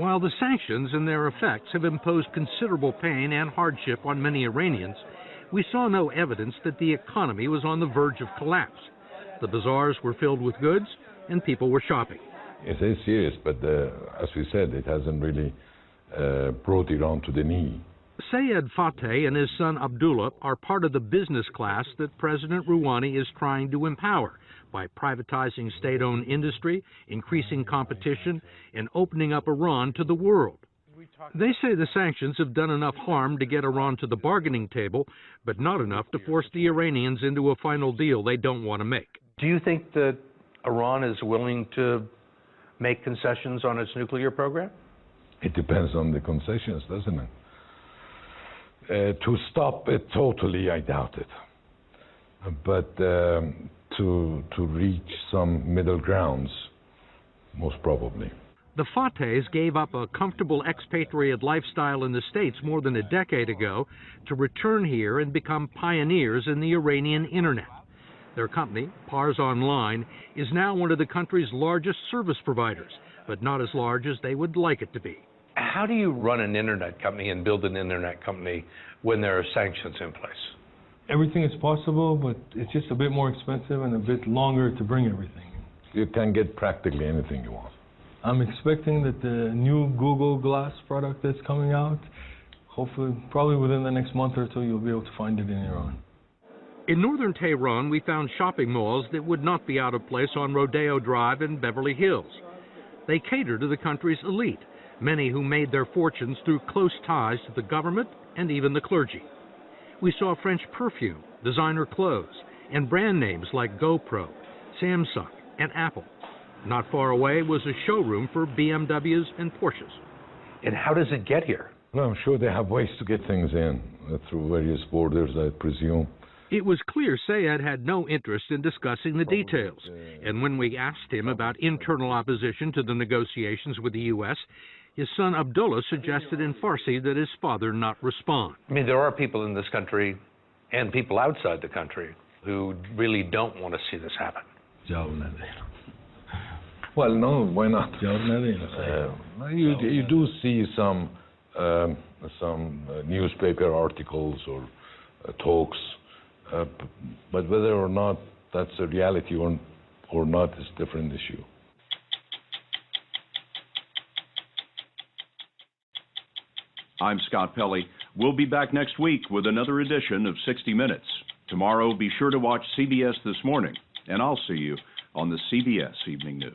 While the sanctions and their effects have imposed considerable pain and hardship on many Iranians, we saw no evidence that the economy was on the verge of collapse. The bazaars were filled with goods and people were shopping. It is serious, but as we said, it hasn't really brought Iran to the knee. Sayed Fateh and his son Abdullah are part of the business class that President Rouhani is trying to empower by privatizing state-owned industry, increasing competition, and opening up Iran to the world. They say the sanctions have done enough harm to get Iran to the bargaining table, but not enough to force the Iranians into a final deal they don't want to make. Do you think that Iran is willing to make concessions on its nuclear program? It depends on the concessions, doesn't it? To stop it totally, I doubt it. But to reach some middle grounds, most probably. The Fatehs gave up a comfortable expatriate lifestyle in the States more than a decade ago to return here and become pioneers in the Iranian internet. Their company, Pars Online, is now one of the country's largest service providers, but not as large as they would like it to be. How do you run an internet company and build an internet company when there are sanctions in place? Everything is possible, but it's just a bit more expensive and a bit longer to bring everything. You can get practically anything you want. I'm expecting that the new Google Glass product that's coming out, hopefully, probably within the next month or two, you'll be able to find it in Iran. In northern Tehran, we found shopping malls that would not be out of place on Rodeo Drive in Beverly Hills. They cater to the country's elite, many who made their fortunes through close ties to the government and even the clergy. We saw French perfume, designer clothes, and brand names like GoPro, Samsung, and Apple. Not far away was a showroom for BMWs and Porsches. And how does it get here? Well, I'm sure they have ways to get things in through various borders, I presume. It was clear Sayed had no interest in discussing the details, and when we asked him about internal opposition to the negotiations with the U.S., his son Abdullah suggested in Farsi that his father not respond. I mean, there are people in this country and people outside the country who really don't want to see this happen. Well, no, why not? You do see some newspaper articles or talks, but whether or not that's a reality or not is a different issue. I'm Scott Pelley. We'll be back next week with another edition of 60 Minutes. Tomorrow, be sure to watch CBS This Morning, and I'll see you on the CBS Evening News.